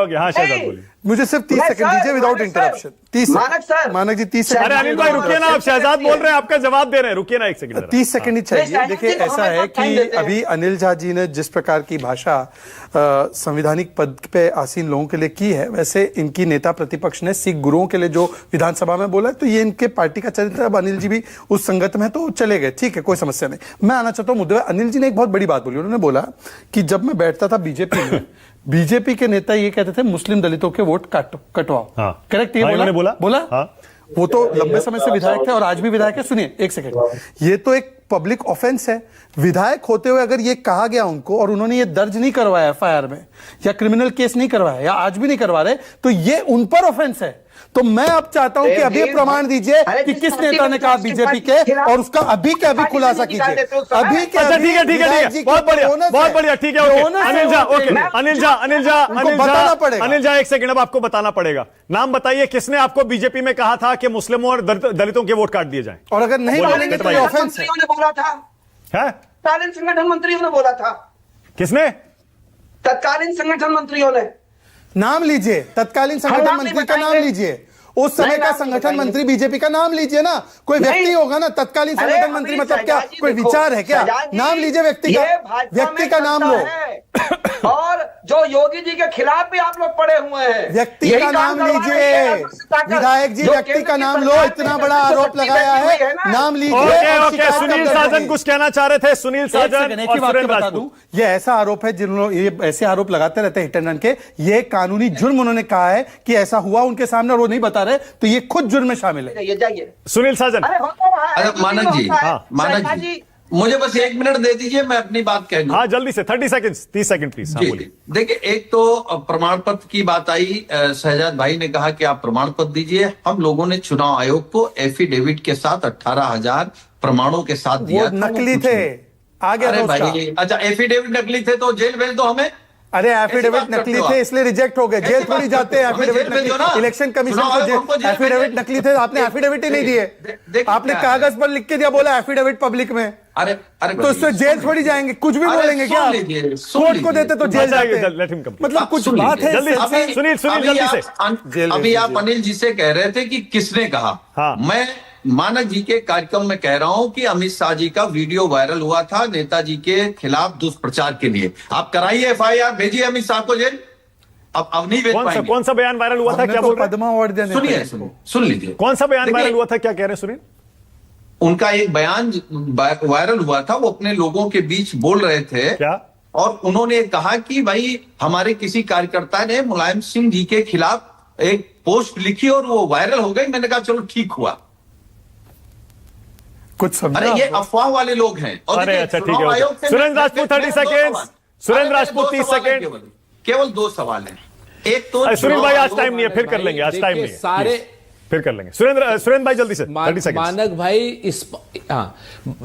हाँ शहजाद बोलिए। मुझे सिर्फ 30 सेकंड दीजिए विदाउट इंटरप्शन। 30 मानक जी 30 सेकंड। अरे अनिल भाई रुकिए ना, आप शहजाद बोल रहे हैं, आपका जवाब दे रहे हैं, रुकिए ना एक सेकंड। 30 सेकंड ही चाहिए। देखिए ऐसा है कि अभी अनिल झा जी ने जिस प्रकार की भाषा संवैधानिक पद पे आसीन लोगों के लिए की है, वैसे इनकी नेता प्रतिपक्ष ने सिख गुरुओं के लिए जो विधानसभा में बोला है, तो ये इनके पार्टी का चरित्र। अब अनिल जी भी उस संगत में तो चले गए, ठीक है, कोई समस्या नहीं। मैं आना चाहता हूँ मुद्दे। अनिल जी ने एक बहुत बड़ी बात बोली। उन्होंने बोला कि जब मैं बैठता था बीजेपी में, बीजेपी के नेता ये कहते थे मुस्लिम दलितों के वोट कटवाओ। हाँ। करेक्ट? ये बोला। हाँ। वो तो लंबे समय से विधायक थे और आज भी विधायक है। सुनिए एक सेकंड, ये तो एक पब्लिक ऑफेंस है। विधायक होते हुए अगर ये कहा गया उनको और उन्होंने ये दर्ज नहीं करवाया एफआईआर में, या क्रिमिनल केस नहीं करवाया, या आज भी नहीं करवा रहे, तो ये उन पर ऑफेंस है। तो मैं अब चाहता हूं कि अभी प्रमाण दीजिए कि किस नेता ने कहा बीजेपी के, और उसका अभी के अभी खुलासा कीजिए। अभी के अच्छा ठीक है, बहुत बढ़िया, ठीक है। ओके अनिल झा, ओके अनिल झा एक सेकंड, अब आपको बताना पड़ेगा। नाम बताइए, किसने आपको बीजेपी में कहा था कि मुस्लिमों और दलितों के वोट काट दिए जाएं? और अगर नहीं बोलेंगे तो ऑफेंस है। बोला था तत्कालीन संगठन मंत्रियों ने बोला था। किसने? तत्कालीन संगठन मंत्रियों ने। नाम लीजिए, तत्कालीन संगठन मंत्री का नाम लीजिए। उस समय का संगठन मंत्री बीजेपी का नाम लीजिए ना। कोई व्यक्ति होगा ना तत्कालीन संगठन मंत्री, मतलब क्या कोई विचार है क्या? नाम लीजिए व्यक्ति का, व्यक्ति का नाम लो। और जो योगी जी के खिलाफ भी आप लोग पड़े हुए हैं, व्यक्ति का नाम लीजिए। विधायक जी व्यक्ति का नाम लो। इतना बड़ा आरोप लगाया है, नाम लीजिए। सुनील साजन कुछ कहना चाह रहे थे। सुनील साजन और सुरेंद्र राजपूत, ये ऐसा आरोप है, जिन्होंने ये ऐसे आरोप लगाते रहते हैं हिट एंड रन के। ये कानूनी जुर्म उन्होंने कहा है कि ऐसा हुआ उनके सामने और वो नहीं बता रहे, तो ये खुद जुर्म में शामिल है। ये जाइए सुनील साजन। मानक जी, मानक जी मुझे बस 1 मिनट दे दीजिए, मैं अपनी बात कह दूं। हाँ जल्दी से, 30 सेकंड प्लीज। हाँ, देखिए, एक तो प्रमाण पत्र की बात आई। शहजाद भाई ने कहा कि आप प्रमाण पत्र दीजिए। हम लोगों ने चुनाव आयोग को एफिडेविट के साथ 18,000 प्रमाणों के साथ दिया था। नकली थे। आगे अरे भाई, अच्छा एफिडेविट नकली थे तो जेल भेज दो हमें। अरे एफिडेविट नकली थे इसलिए रिजेक्ट हो गए। जेल थोड़ी जाते हैं एफिडेविट नकली। इलेक्शन कमीशन को एफिडेविट नकली थे, आपने एफिडेविट ही नहीं दिए। आपने कागज पर लिख के दिया, बोला एफिडेविट पब्लिक में। अरे तो उससे जेल थोड़ी जाएंगे, कुछ भी बोलेंगे क्या? कोर्ट को देते तो जेल जाएंगे। मतलब कुछ बात है। सुनील जल्दी से। अभी आप अनिल जी से कह रहे थे कि किसने कहा। मैं मानक जी के कार्यक्रम में कह रहा हूं कि अमित शाह जी का वीडियो वायरल हुआ था नेताजी के खिलाफ दुष्प्रचार के लिए। आप कराइए एफआईआर, भेजिए अमित शाह को जेल। अब नहीं भेज पाएंगे। कौन सा बयान वायरल हुआ था? क्या बोल रहे हैं? पद्मा अवार्ड देने। सुनिए, सुन लीजिए। कौन सा बयान वायरल हुआ था, क्या कह रहे हैं सुनील? उनका एक बयान वायरल हुआ था। वो अपने लोगों के बीच बोल रहे थे क्या, और उन्होंने कहा कि भाई हमारे किसी कार्यकर्ता ने मुलायम सिंह जी के खिलाफ एक पोस्ट लिखी और वो वायरल हो गई। मैंने कहा चलो ठीक हुआ। कुछ समझा? अरे ये अफवाह वाले लोग हैं। अरे अच्छा ठीक है। सुरेंद्र राजपूत 30 सेकेंड। सुरेंद्र राजपूत 30 सेकेंड। केवल 2 सवाल हैं। एक तो सुनील भाई आज टाइम नहीं है, फिर कर लेंगे। आज टाइम नहीं है, सारे फिर कर लेंगे। सुरेंद्र भाई जल्दी से 30 सेकंड। मानक भाई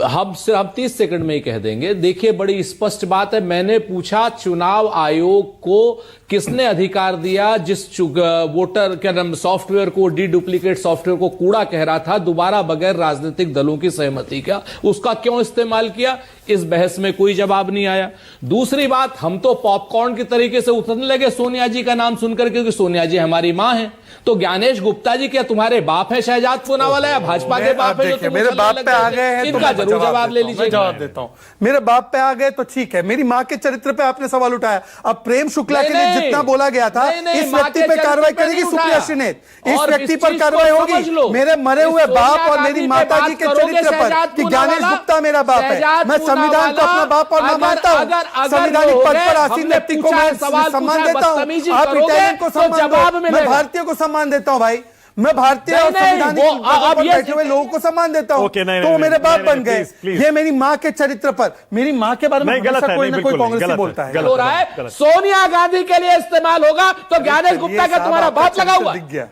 हम सिर्फ 30 सेकंड में ही कह देंगे। देखिए बड़ी स्पष्ट बात है। मैंने पूछा चुनाव आयोग को किसने अधिकार दिया जिस वोटर क्या नाम सॉफ्टवेयर को, डुप्लीकेट सॉफ्टवेयर को कूड़ा कह रहा था, दोबारा बगैर राजनीतिक दलों की सहमति का, उसका क्यों इस्तेमाल किया? इस बहस में कोई जवाब नहीं आया। दूसरी बात, हम तो पॉपकॉर्न के तरीके से उतरने लगे सोनिया जी का नाम सुनकर, क्योंकि सोनिया जी हमारी मां है। तो ज्ञानेश गुप्ता जी क्या तुम्हारे बाप है शहजाद पूनावाला, या भाजपा के बाप है? जो मेरे बाप पे आ गए हैं, इनका जरूर जवाब ले लीजिए। जवाब देता हूं। मेरे बाप पे आ गए तो ठीक है, मेरी मां के चरित्र पे आपने सवाल उठाया। अब प्रेम शुक्ला के लिए जितना बोला गया था, इस व्यक्ति पे कार्रवाई करेगी सुप्रिया श्रीनेत। इस व्यक्ति पर कार्रवाई होगी। मेरे मरे हुए बाप और मेरी माता जी के चरित्र पर कि ज्ञानेश गुप्ता मेरा बाप है। मैं संविधान को अपना बाप और मां मानता हूं। संवैधानिक पद पर आसीन व्यक्ति को मैं सम्मान देता हूं। आप इटालियन को सम्मान दो, मैं भारतीय को सम्मान देता हूं। भाई मैं भारतीय और संवैधानिक बैठे हुए लोगों को सम्मान देता हूं। तो मेरे बाप बन गए। ये मेरी मां के चरित्र पर, मेरी मां के बारे में हमेशा कोई ना कोई कांग्रेसी बोलता है। हो रहा है सोनिया गांधी के लिए इस्तेमाल होगा तो ज्ञानेश गुप्ता का तुम्हारा बाप लगा हुआ दिख गया,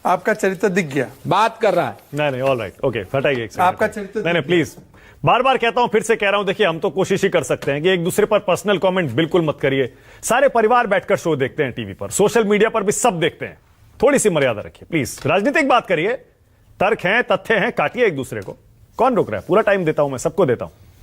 आपका चरित्र दिख गया। बात कर रहा है। नहीं ऑल राइट, ओके हटाइए एक सेकंड। आपका चरित्र नहीं प्लीज, बार बार कहता हूं, फिर से कह रहा हूं, देखिए हम तो कोशिश ही कर सकते हैं कि एक दूसरे पर पर्सनल कमेंट बिल्कुल मत करिए। सारे परिवार बैठकर शो देखते हैं टीवी पर, सोशल मीडिया पर भी सब देखते हैं। थोड़ी सी मर्यादा रखिए प्लीज। राजनीतिक बात करिए, तर्क हैं, तथ्य हैं, काटिए एक दूसरे को। कौन रोक रहा है? पूरा टाइम देता हूं मैं, सबको देता हूं।